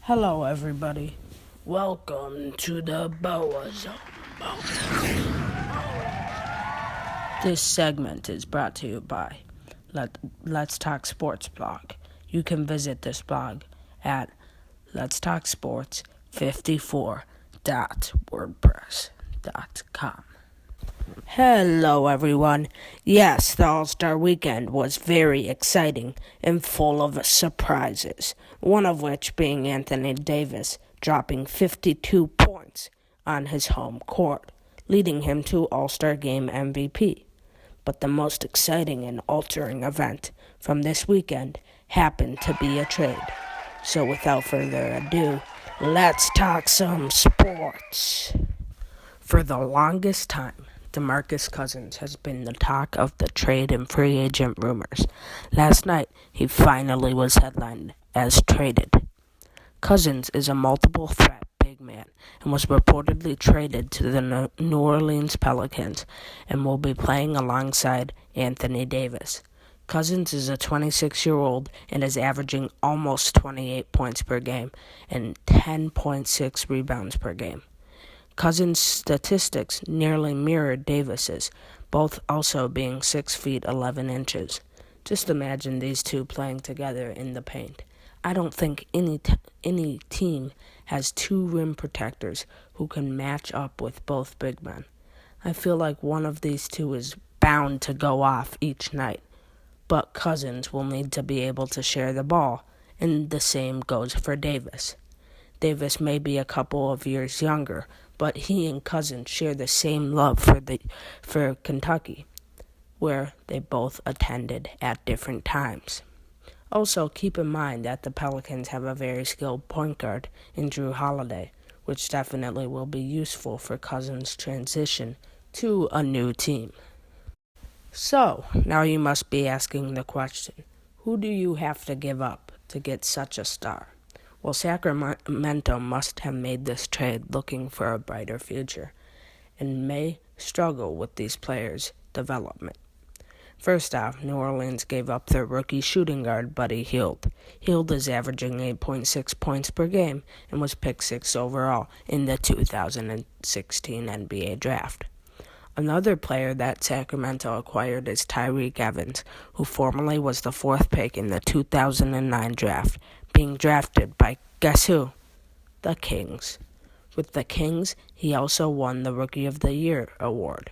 Hello, everybody. Welcome to the Boah Zone. This segment is brought to you by Let's Talk Sports blog. You can visit this blog at letstalksports54.wordpress.com. Hello, everyone. Yes, the All-Star Weekend was very exciting and full of surprises, one of which being Anthony Davis dropping 52 points on his home court, leading him to All-Star Game MVP. But the most exciting and altering event from this weekend happened to be a trade. So without further ado, let's talk some sports. For the longest time, DeMarcus Cousins has been the talk of the trade and free agent rumors. Last night, he finally was headlined as traded. Cousins is a multiple threat big man and was reportedly traded to the New Orleans Pelicans and will be playing alongside Anthony Davis. Cousins is a 26-year-old and is averaging almost 28 points per game and 10.6 rebounds per game. Cousins' statistics nearly mirrored Davis's, both also being 6 feet 11 inches. Just imagine these two playing together in the paint. I don't think any team has two rim protectors who can match up with both big men. I feel like one of these two is bound to go off each night, but Cousins will need to be able to share the ball, and the same goes for Davis. Davis may be a couple of years younger, but he and Cousins share the same love for Kentucky, where they both attended at different times. Also, keep in mind that the Pelicans have a very skilled point guard in Drew Holiday, which definitely will be useful for Cousins' transition to a new team. So, now you must be asking the question, who do you have to give up to get such a star? Well, Sacramento must have made this trade looking for a brighter future and may struggle with these players' development. First off, New Orleans gave up their rookie shooting guard, Buddy Hield. Hield is averaging 8.6 points per game and was picked 6th overall in the 2016 NBA draft. Another player that Sacramento acquired is Tyreke Evans, who formerly was the 4th pick in the 2009 draft, being drafted by, guess who? The Kings. With the Kings, he also won the Rookie of the Year award.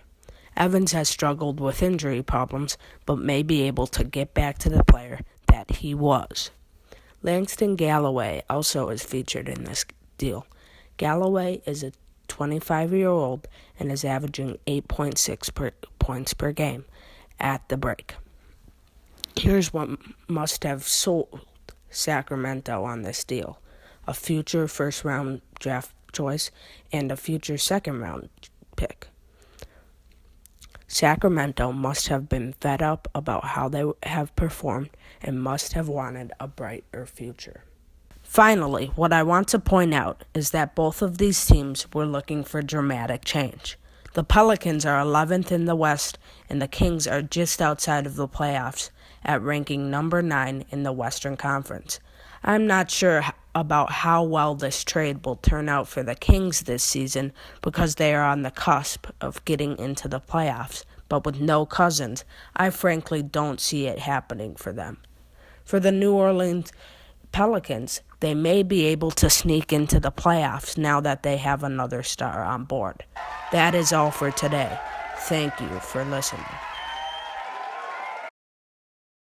Evans has struggled with injury problems, but may be able to get back to the player that he was. Langston Galloway also is featured in this deal. Galloway is a 25-year-old and is averaging 8.6 points per game at the break. Here's what must have sold Sacramento on this deal: a future first-round draft choice and a future second-round pick. Sacramento must have been fed up about how they have performed and must have wanted a brighter future. Finally, what I want to point out is that both of these teams were looking for dramatic change. The Pelicans are 11th in the West, and the Kings are just outside of the playoffs at ranking number 9 in the Western Conference. I'm not sure about how well this trade will turn out for the Kings this season because they are on the cusp of getting into the playoffs, but with no Cousins, I frankly don't see it happening for them. For the New Orleans Pelicans, they may be able to sneak into the playoffs now that they have another star on board. That is all for today. Thank you for listening.